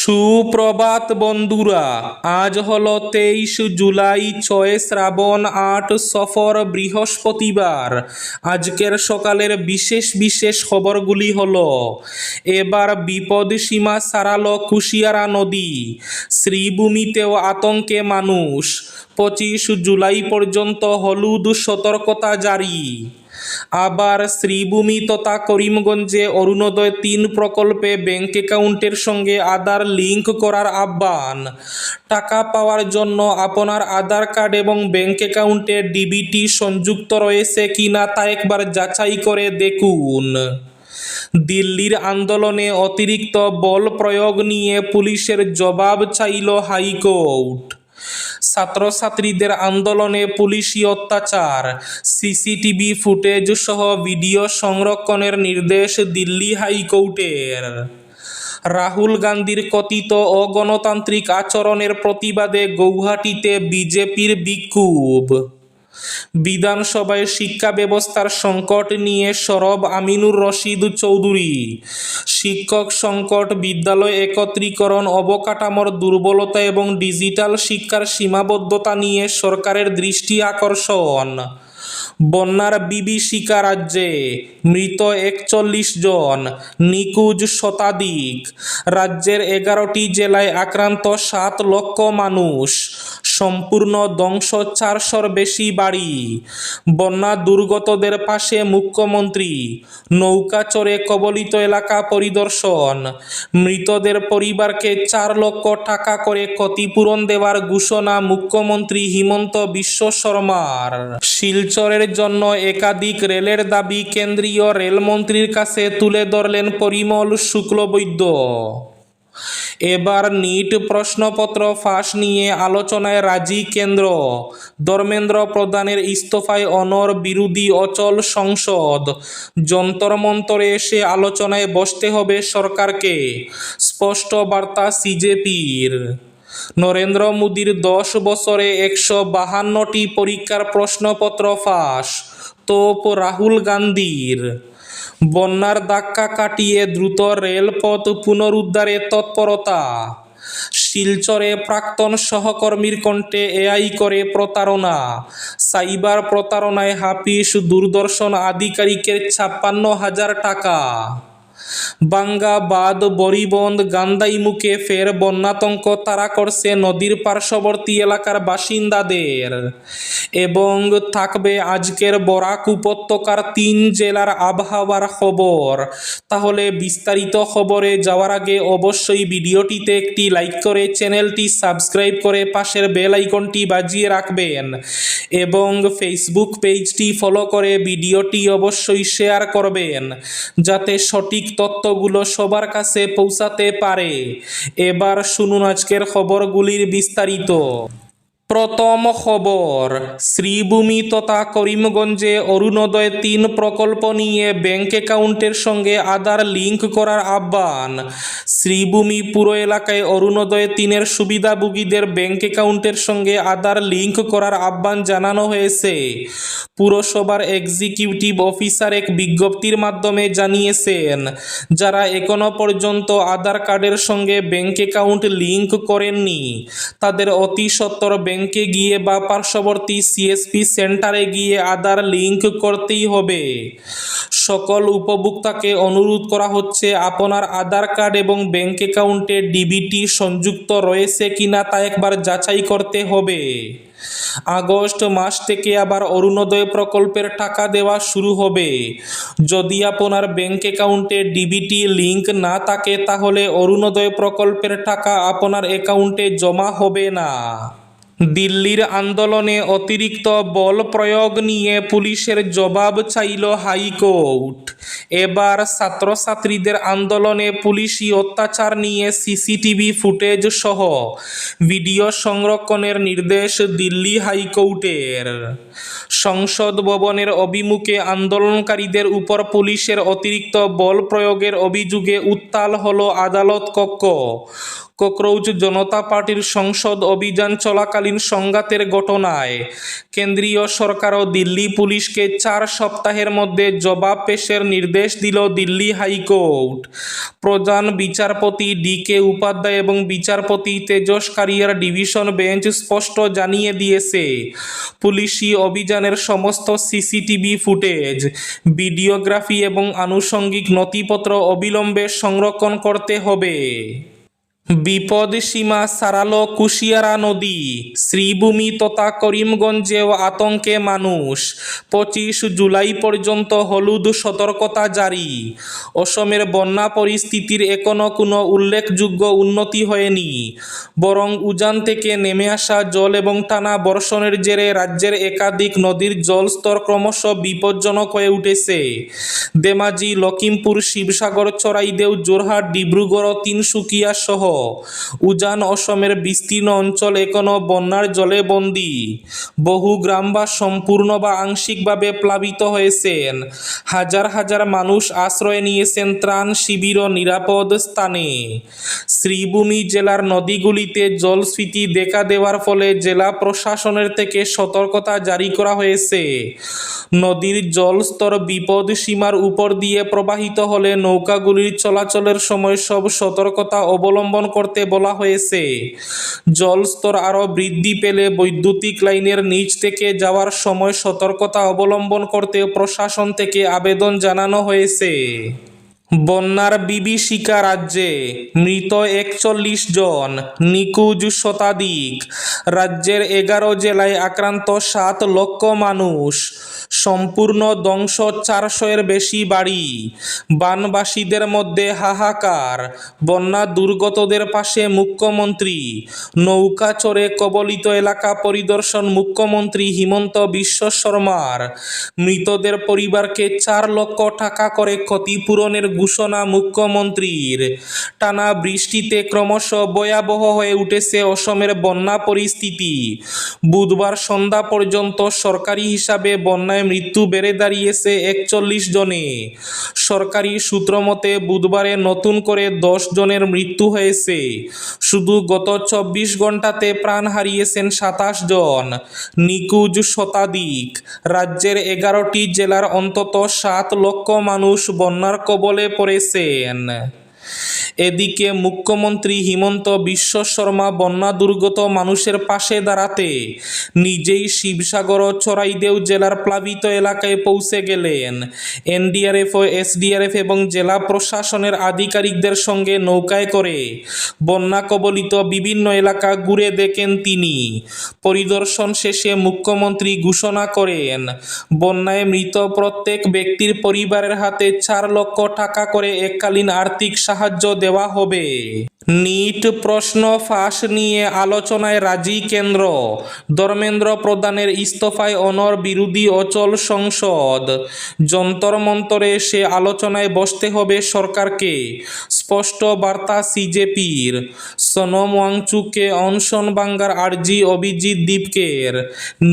সুপ্রভাত বন্ধুরা, আজ হলো 23 জুলাই, 6 শ্রাবণ, 8 সফর, বৃহস্পতিবার। আজকের সকালের বিশেষ বিশেষ খবরগুলি হলো: এবার বিপদসীমা ছাড়ালো কুশিয়ারা নদী, শ্রীভূমিতেও আতঙ্কে মানুষ, 25 জুলাই পর্যন্ত হলুদ সতর্কতা জারি। আবার শ্রীভূমি তথা করিমগঞ্জে অরুণোদয় 3 প্রকল্পে ব্যাংক অ্যাকাউন্টের সঙ্গে আধার লিঙ্ক করার আহ্বান। টাকা পাওয়ার জন্য আপনার আধার কার্ড এবং ব্যাংক অ্যাকাউন্টে ডিবিটি সংযুক্ত রয়েছে কিনা তা একবার যাচাই করে দেখুন। দিল্লির আন্দোলনে অতিরিক্ত বল প্রয়োগ নিয়ে পুলিশের জবাব চাইল হাইকোর্ট। ছাত্রছাত্রীদের আন্দোলনে পুলিশি অত্যাচার, সিসিটিভি ফুটেজ সহ ভিডিও সংরক্ষণের নির্দেশ দিল্লি হাইকোর্টের। রাহুল গান্ধীর কথিত অগণতান্ত্রিক আচরণের প্রতিবাদে গৌহাটিতে বিজেপির বিক্ষোভ। বিধানসভায় শিক্ষা ব্যবস্থার সংকট নিয়ে সরব আমিনুর রশিদ চৌধুরী। শিক্ষক সংকট, বিদ্যালয় একত্রীকরণ, অবকাঠামোর দুর্বলতা এবং ডিজিটাল শিক্ষার সীমাবদ্ধতা নিয়ে সরকারের দৃষ্টি আকর্ষণ। বন্যার বিভীষিকা রাজ্যে, মৃত 41 জন, নিখোঁজ শতাধিক। রাজ্যের 11টি জেলায় আক্রান্ত 7 লক্ষ মানুষ, সম্পূর্ণ ধ্বংস 400-র বেশি বাড়ি। বন্যা দুর্গতদের পাশে মুখ্যমন্ত্রী, নৌকা চড়ে কবলিত এলাকা পরিদর্শন। মৃতদের পরিবারকে 4 লক্ষ টাকা করে ক্ষতিপূরণ দেওয়ার ঘোষণা মুখ্যমন্ত্রী হিমন্ত বিশ্ব শর্মার। শিলচরের জন্য একাধিক রেলের দাবি কেন্দ্রীয় রেলমন্ত্রীর কাছে তুলে ধরলেন পরিমল শুক্লবৈদ্য। এবার নিট প্রশ্নপত্র ফাঁস নিয়ে আলোচনায় রাজি কেন্দ্র, ধর্মেন্দ্র প্রধানের ইস্তফায় অনড় বিরোধী অচল সংসদ। যন্তর মন্তরে এসে আলোচনায় বসতে হবে সরকারকে, স্পষ্ট বার্তা সিজেপির। নরেন্দ্র মোদীর 10 বছরে 152টি পরীক্ষার প্রশ্নপত্র ফাঁস, তোপ রাহুল গান্ধীর। বন্যার ধাক্কা কাটিয়ে দ্রুত রেলপথ পুনরুদ্ধারে তৎপরতা। শিলচরে প্রাক্তন সহকর্মীর কণ্ঠে এআই করে প্রতারণা, সাইবার প্রতারণায় হাফিজ দূরদর্শন আধিকারিকের 56,000 টাকা। বাঙ্গা বাঁধ, বরিবন্ধ, গান্ধাইমুখে ফের বন্যাতঙ্ক তাড়া করছে নদীর পার্শ্ববর্তী এলাকার বাসিন্দাদের। এবং থাকবে আজকের বরাক উপত্যকার 3 জেলার আবহাওয়ার খবর। তাহলে বিস্তারিত খবরে যাওয়ার আগে অবশ্যই ভিডিওটিতে একটি লাইক করে চ্যানেলটি সাবস্ক্রাইব করে পাশের বেল আইকনটি বাজিয়ে রাখবেন এবং ফেসবুক পেজটি ফলো করে ভিডিওটি অবশ্যই শেয়ার করবেন যাতে সঠিক তথ্যগুলো সবার কাছে পৌঁছাতে পারে। এবার শুনুন আজকের খবরগুলির বিস্তারিত। প্রথম খবর, শ্রীভূমি তথা করিমগঞ্জে অরুণোদয় 3 প্রকল্প নিয়ে ব্যাংক অ্যাকাউন্টের সঙ্গে আধার লিঙ্ক করার আহ্বান। শ্রীভূমি পুরো এলাকায় অরুণোদয় 3-এর সুবিধাভোগীদের ব্যাংক অ্যাকাউন্টের সঙ্গে আধার লিঙ্ক করার আহ্বান জানানো হয়েছে। পুরসভার এক্সিকিউটিভ অফিসার এক বিজ্ঞপ্তির মাধ্যমে জানিয়েছেন, যারা এখনো পর্যন্ত আধার কার্ডের সঙ্গে ব্যাংক অ্যাকাউন্ট লিঙ্ক করেননি তাদের অতি সত্বর ব্যাংকে গিয়ে বা পার্শ্ববর্তী সিএসপি সেন্টারে গিয়ে আধার লিঙ্ক করতেই হবে। সকল উপভোক্তাকে অনুরোধ করা হচ্ছে আপনার আধার কার্ড এবং ব্যাংক অ্যাকাউন্টে ডিবিটি সংযুক্ত রয়েছে কিনা তা একবার যাচাই করতে হবে। আগস্ট মাস থেকে আবার অরুণোদয় প্রকল্পের টাকা দেওয়া শুরু হবে। যদি আপনার ব্যাংক অ্যাকাউন্টে ডিবিটি লিঙ্ক না থাকে তাহলে অরুণোদয় প্রকল্পের টাকা আপনার অ্যাকাউন্টে জমা হবে না। দিল্লির আন্দোলনে অতিরিক্ত বল প্রয়োগ নিয়ে পুলিশের জবাব চাইল হাইকোর্ট। এবার ছাত্রছাত্রীদের আন্দোলনে পুলিশি অত্যাচার নিয়ে সিসিটিভি ফুটেজ সহ ভিডিও সংরক্ষণের নির্দেশ দিল্লি হাইকোর্টের। সংসদ ভবনের অভিমুখে আন্দোলনকারীদের উপর পুলিশের অতিরিক্ত বল প্রয়োগের অভিযোগে উত্তাল হল আদালত কক্ষ। ককরৌচ জনতা পার্টির সংসদ অভিযান চলাকালীন সংঘাতের ঘটনায় কেন্দ্রীয় সরকার ও দিল্লি পুলিশকে 4 সপ্তাহের মধ্যে জবাব পেশের নির্দেশ দিল দিল্লি হাইকোর্ট। প্রধান বিচারপতি ডি.কে. উপাধ্যায় এবং বিচারপতি তেজস কারিয়ার ডিভিশন বেঞ্চ স্পষ্ট জানিয়ে দিয়েছে, পুলিশি অভিযানের সমস্ত সিসিটিভি ফুটেজ, ভিডিওগ্রাফি এবং আনুষঙ্গিক নথিপত্র অবিলম্বে সংরক্ষণ করতে হবে। বিপদসীমা ছাড়ালো কুশিয়ারা নদী, শ্রীভূমি তথা করিমগঞ্জেও আতঙ্কে মানুষ। 25 জুলাই পর্যন্ত হলুদ সতর্কতা জারি। অসমের বন্যা পরিস্থিতির এখনো কোনো উল্লেখযোগ্য উন্নতি হয়নি, বরং উজান থেকে নেমে আসা জল এবং টানা বর্ষণের জেরে রাজ্যের একাধিক নদীর জলস্তর ক্রমশ বিপজ্জনক হয়ে উঠেছে। ধেমাজি, লখিমপুর, শিবসাগর, চড়াইদেউ, যোরহাট, ডিব্রুগড় ও তিনসুকিয়া সহ উজান অসমের বিস্তীর্ণ অঞ্চল এখনো বন্যার জলে বন্দী। বহু গ্রাম বা সম্পূর্ণ বা আংশিকভাবে প্লাবিত হয়েছেন। হাজার হাজার মানুষ আশ্রয় নিয়েছেন ত্রাণ শিবির ও নিরাপদ স্থানে। শ্রীভূমি জেলার নদীগুলিতে জলস্ফীতি দেখা দেওয়ার ফলে জেলা প্রশাসনের থেকে সতর্কতা জারি করা হয়েছে। নদীর জলস্তর বিপদ সীমার উপর দিয়ে প্রবাহিত হলে নৌকাগুলির চলাচলের সময় সব সতর্কতা অবলম্বন করতে বলা হয়েছে। জলস্তর আরও বৃদ্ধি পেলে বৈদ্যুতিক লাইনের নিচ থেকে যাওয়ার সময় সতর্কতা অবলম্বন করতে প্রশাসন থেকে আবেদন জানানো হয়েছে। বন্যার বিভীষিকা রাজ্যে, মৃত 41 জন, নিখোঁজ শতাধিক। রাজ্যের 11 জেলায় আক্রান্ত 7 লক্ষ মানুষ, সম্পূর্ণ ধ্বংস 400-এর বেশি বাড়ি। বানবাসীদের মধ্যে হাহাকার, বন্যা দুর্গতদের পাশে মুখ্যমন্ত্রী। নৌকা চড়ে কবলিত এলাকা পরিদর্শন মুখ্যমন্ত্রী হিমন্ত বিশ্ব শর্মার। মৃতদের পরিবারকে 4 লক্ষ টাকা করে ক্ষতিপূরণের ঘোষণা মুখ্যমন্ত্রীর। টানা বৃষ্টিতে ক্রমশ ভয়াবহ হয়ে উঠেছে অসমের বন্যা পরিস্থিতি। বুধবার সন্ধ্যা পর্যন্ত সরকারি হিসাবে বন্যায় মৃত্যু বেড়ে দাঁড়িয়েছে 41 জনে। সরকারি সূত্র মতে বুধবারে নতুন করে 10 জনের মৃত্যু হয়েছে। শুধু গত 24 ঘন্টাতে প্রাণ হারিয়েছেন 27 জন, নিখোঁজ শতাধিক। রাজ্যের 11টি জেলার অন্তত 7 লক্ষ মানুষ বন্যার কবলে পড়েছেন। এদিকে মুখ্যমন্ত্রী হিমন্ত বিশ্ব শর্মা বন্যা দুর্গত মানুষের পাশে দাঁড়াতে নিজেই শিবসাগর ও চড়াইদেউ জেলার প্লাবিত এলাকায় পৌঁছে গেলেন। এনডিআরএফ ও এসডিআরএফ এবং জেলা প্রশাসনের আধিকারিকদের সঙ্গে নৌকায় করে বন্যা কবলিত বিভিন্ন এলাকা ঘুরে দেখেন তিনি। পরিদর্শন শেষে মুখ্যমন্ত্রী ঘোষণা করেন, বন্যায় মৃত প্রত্যেক ব্যক্তির পরিবারের হাতে 4 লক্ষ টাকা করে এককালীন আর্থিক সাহায্য দেওয়া হবে। নিট প্রশ্ন ফাঁস নিয়ে আলোচনায় রাজি কেন্দ্র, ধর্মেন্দ্র প্রধানের ইস্তফায় অনর বিরোধী অচল সংসদ। যন্তর মন্তরে সে আলোচনায় বসতে হবে সরকারকে, স্পষ্ট বার্তা সিজেপির। সোনম ওয়াংচুককে অনশন ভাঙার আর্জি অভিজিৎ দীপকের।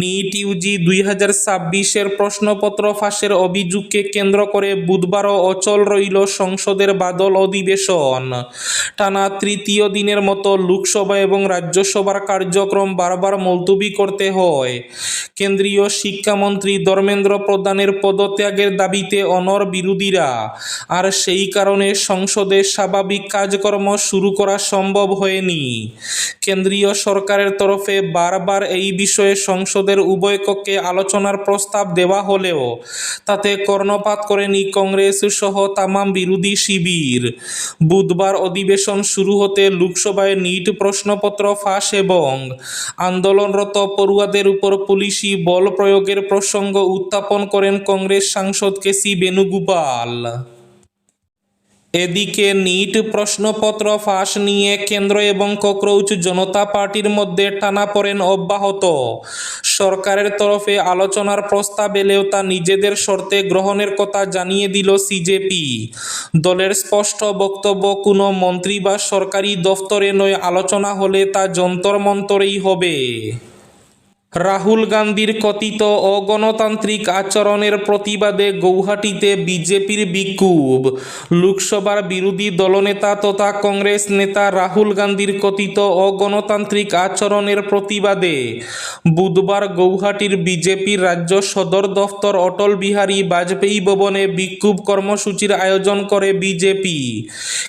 নিট ইউজি 2026-এর প্রশ্নপত্র ফাঁসের অভিযোগকে কেন্দ্র করে বুধবারও অচল রইল সংসদের বাদল অধিবেশন। টানা তৃতীয় দিনের মতো লোকসভা এবং রাজ্যসভার কার্যক্রম বারবার মুলতবি করতে হয়। কেন্দ্রীয় শিক্ষামন্ত্রী ধর্মেন্দ্র প্রধানের পদত্যাগের দাবিতে অনড় বিরোধীরা, আর সেই কারণে সংসদে স্বাভাবিক কাজকর্ম শুরু করা সম্ভব হয়নি। কেন্দ্রীয় সরকারের তরফে বারবার এই বিষয়ে সংসদের উভয় কক্ষে আলোচনার প্রস্তাব দেওয়া হলেও তাতে কর্ণপাত করেনি কংগ্রেস সহ তামাম বিরোধী শিবির। বুধবার অধিবেশন শুরু হতে লোকসভায় নিট প্রশ্নপত্র ফাঁস এবং আন্দোলনরত পড়ুয়াদের উপর পুলিশি বল প্রয়োগের প্রসঙ্গ উত্থাপন করেন কংগ্রেস সাংসদ কেসি বেণুগোপাল। এদিকে নিট প্রশ্নপত্র ফাঁস নিয়ে কেন্দ্র এবং ককরৌচ জনতা পার্টির মধ্যে টানাপোড়েন অব্যাহত। সরকারের তরফে আলোচনার প্রস্তাব এলেও তা নিজেদের শর্তে গ্রহণের কথা জানিয়ে দিল সিজেপি। দলের স্পষ্ট বক্তব্য, কোনো মন্ত্রী বা সরকারি দফতরে নয়, আলোচনা হলে তা যন্তর মন্তরেই হবে। রাহুল গান্ধীর কথিত অগণতান্ত্রিক আচরণের প্রতিবাদে গৌহাটিতে বিজেপির বিক্ষোভ। লোকসভার বিরোধী দলনেতা তথা কংগ্রেস নেতা রাহুল গান্ধীর কথিত অগণতান্ত্রিক আচরণের প্রতিবাদে বুধবার গৌহাটির বিজেপির রাজ্য সদর দফতর অটল বিহারী বাজপেয়ী ভবনে বিক্ষোভ কর্মসূচির আয়োজন করে বিজেপি।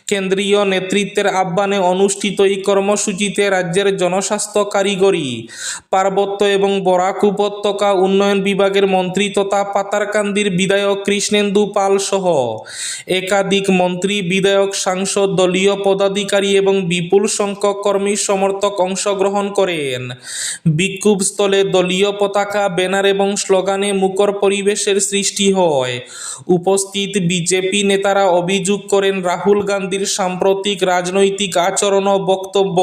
কেন্দ্রীয় নেতৃত্বের আহ্বানে অনুষ্ঠিত এই কর্মসূচিতে রাজ্যের জনস্বাস্থ্য, কারিগরি, পার্বত্য এবং বরাক উপত্যকা উন্নয়ন বিভাগের মন্ত্রী তথা পাতারকান্দির বিধায়ক কৃষ্ণেন্দু পাল সহ একাধিক মন্ত্রী, বিধায়ক, সাংসদ, দলীয় পদাধিকারী এবং বিপুল সংখ্যক কর্মী সমর্থক অংশগ্রহণ করেন। বিক্ষোভস্থলে দলীয় পতাকা, ব্যানার এবং স্লোগানে মুখর পরিবেশের সৃষ্টি হয়। উপস্থিত বিজেপি নেতারা অভিযোগ করেন, রাহুল গান্ধীর সাম্প্রতিক রাজনৈতিক আচরণ ও বক্তব্য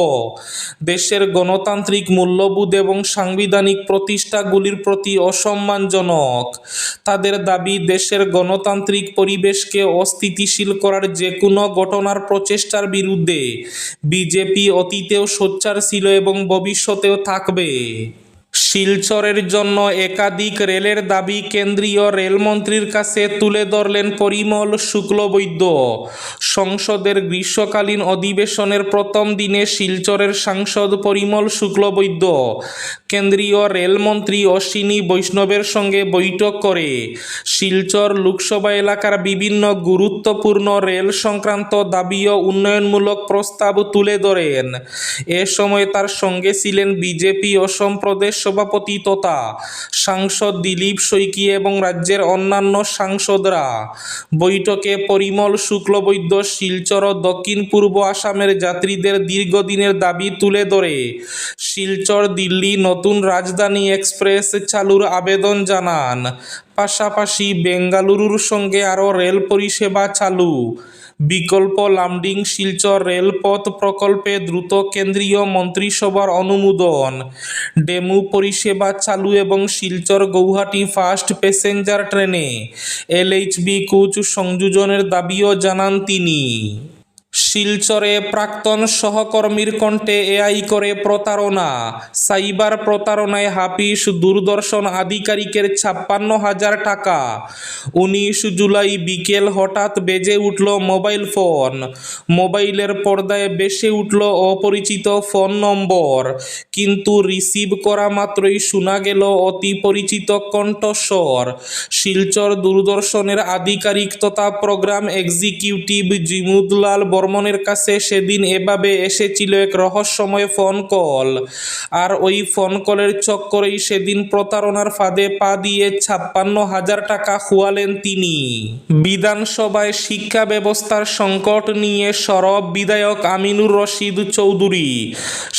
দেশের গণতান্ত্রিক মূল্যবোধ এবং সাংবিধানিক প্রতিষ্ঠাগুলির প্রতি অসম্মানজনক। তাদের দাবি, দেশের গণতান্ত্রিক পরিবেশকে অস্থিতিশীল করার যে কোনো ঘটনার প্রচেষ্টার বিরুদ্ধে বিজেপি অতীতেও সোচ্চার ছিল এবং ভবিষ্যতেও থাকবে। শিলচরের জন্য একাধিক রেলের দাবি কেন্দ্রীয় রেলমন্ত্রীর কাছে তুলে ধরলেন পরিমল শুক্লবৈদ্য। সংসদের গ্রীষ্মকালীন অধিবেশনের প্রথম দিনে শিলচরের সাংসদ পরিমল শুক্লবৈদ্য কেন্দ্রীয় রেলমন্ত্রী অশ্বিনী বৈষ্ণবের সঙ্গে বৈঠক করে শিলচর লোকসভা এলাকার বিভিন্ন গুরুত্বপূর্ণ রেল সংক্রান্ত দাবি ও উন্নয়নমূলক প্রস্তাব তুলে ধরেন। এ সময় তার সঙ্গে ছিলেন বিজেপি অসম প্রদেশ সভাপতি তথা সাংসদ দিলীপ শইকী এবং রাজ্যের অন্যান্য সাংসদরা। বৈঠকে পরিমল শুক্লবৈদ্য শিলচর ও দক্ষিণ পূর্ব আসামের যাত্রীদের দীর্ঘদিনের দাবি তুলে ধরে শিলচর দিল্লি নতুন রাজধানী এক্সপ্রেস চালুর আবেদন জানান। পাশাপাশি বেঙ্গালুরুর সঙ্গে আরও রেল পরিষেবা চালু, বিকল্প লামডিং শিলচর রেলপথ প্রকল্পে দ্রুত কেন্দ্রীয় মন্ত্রিসভার অনুমোদন, ডেমু পরিষেবা চালু এবং শিলচর গৌহাটি ফাস্ট প্যাসেঞ্জার ট্রেনে এলএইচবি কোচ সংযোজনের দাবিও জানান তিনি। শিলচরে প্রাক্তন সহকর্মীর কণ্ঠে এআই করে প্রতারণা। সাইবার প্রতারণায় হাফিজ দূরদর্শন আধিকারিকের 56,000 টাকা। 19 জুলাই বিকেল হঠাৎ বেজে উঠল মোবাইল ফোন। মোবাইলের পর্দায় ভেসে উঠল অপরিচিত ফোন নম্বর, কিন্তু রিসিভ করা মাত্রই শোনা গেল অতি পরিচিত কণ্ঠস্বর। শিলচর দূরদর্শনের আধিকারিক তথা প্রোগ্রাম এক্সিকিউটিভ জিমুদলাল বর্মনের কাছে সেদিন এভাবে এসেছিল এক রহস্যময় ফোন কল। আর ওই ফোন কলের চক্করেই সেদিন প্রতারণার ফাঁদে পা দিয়ে 56,000 টাকা খোয়ালেন তিনি। বিধানসভায় শিক্ষা ব্যবস্থার সংকট নিয়ে সরব বিধায়ক আমিনুর রশিদ চৌধুরী।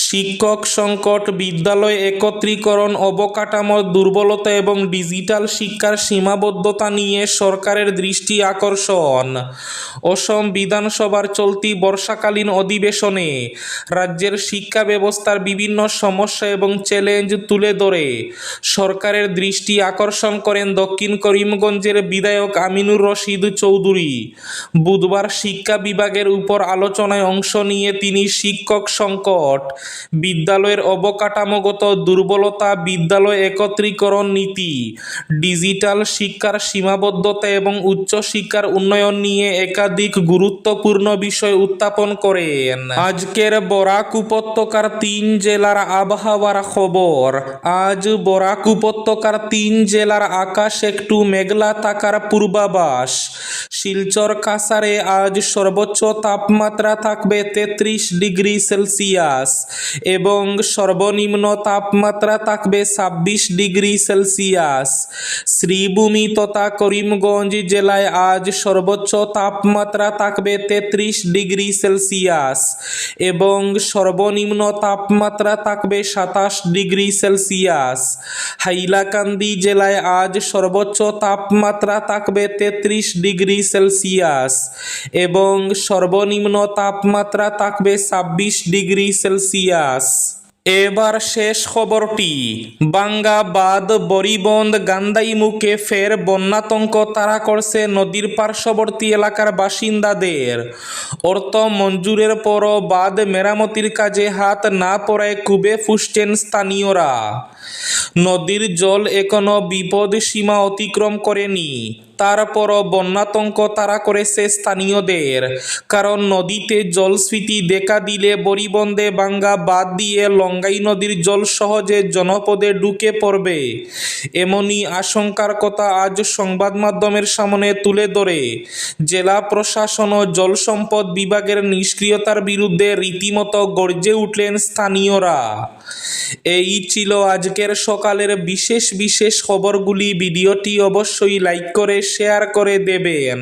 শিক্ষক সংকট, বিদ্যালয় একত্রীকরণ, অবকাঠামোর দুর্বলতা এবং ডিজিটাল শিক্ষার সীমাবদ্ধতা নিয়ে সরকারের দৃষ্টি আকর্ষণ। অসম বিধানসভার চলতি বর্ষাকালীন অধিবেশনে রাজ্যের শিক্ষা ব্যবস্থার বিভিন্ন সমস্যা এবং চ্যালেঞ্জ তুলে ধরে সরকারের দৃষ্টি আকর্ষণ করেন দক্ষিণ করিমগঞ্জের বিধায়ক আমিনুর রশিদ চৌধুরী। বুধবার শিক্ষা বিভাগের উপর আলোচনায় অংশ নিয়ে তিনি শিক্ষক সংকট, বিদ্যালয়ের অবকাঠামোগত দুর্বলতা, বিদ্যালয় একত্রীকরণ নীতি, ডিজিটাল শিক্ষার সীমাবদ্ধতা এবং উচ্চশিক্ষার উন্নয়ন নিয়ে একাধিক গুরুত্বপূর্ণ বিষয় উত্থাপন করেন। আজকের বরাক উপত্যকার 3 জেলার আবহাওয়ার খবর। আজ বরাক উপত্যকার 3 জেলার আকাশ একটু মেঘলা থাকার পূর্বাভাস। শিলচর কাছাড়ে আজ সর্বোচ্চ তাপমাত্রা থাকবে 33 ডিগ্রি সেলসিয়াস এবং সর্বনিম্ন তাপমাত্রা থাকবে 26 ডিগ্রি সেলসিয়াস। শ্রীভূমি তথা করিমগঞ্জ জেলায় আজ সর্বোচ্চ তাপমাত্রা থাকবে 33 ডিগ্রি সেলসিয়াস এবং সর্বনিম্ন তাপমাত্রা থাকবে 27 ডিগ্রি সেলসিয়াস। হাইলাকান্দি জেলায় আজ সর্বোচ্চ তাপমাত্রা থাকবে 33 ডিগ্রি সেলসিয়াস এবং সর্বনিম্ন তাপমাত্রা থাকবে 26 ডিগ্রি সেলসিয়াস। এবার শেষ খবরটি। বাঙ্গা বাঁধ, বরিবন্ধ, গান্ধাইমুখে ফের বন্যাতঙ্ক তাড়া করছে নদীর পার্শ্ববর্তী এলাকার বাসিন্দাদের। অর্থ মঞ্জুরের পরও বাঁধ মেরামতির কাজে হাত না পড়ায় ক্ষোভে ফুঁসছেন স্থানীয়রা। নদীর জল এখনো বিপদ সীমা অতিক্রম করেনি, তারপরও বন্যাতঙ্ক তাড়া করেছে স্থানীয়দের। কারণ নদীতে জলস্ফীতি দেখা দিলে বরিবন্দে ভাঙ্গা বাঁধ দিয়ে লঙ্গাই নদীর জল সহজে জনপদে ঢুকে পড়বে। এমনই আশঙ্কার কথা আজ সংবাদ মাধ্যমের সামনে তুলে ধরে জেলা প্রশাসন ও জল সম্পদ বিভাগের নিষ্ক্রিয়তার বিরুদ্ধে রীতিমতো গর্জে উঠলেন স্থানীয়রা। এই ছিল আজকের সকালের বিশেষ বিশেষ খবরগুলি। ভিডিওটি অবশ্যই লাইক করে শেয়ার করে দেবেন।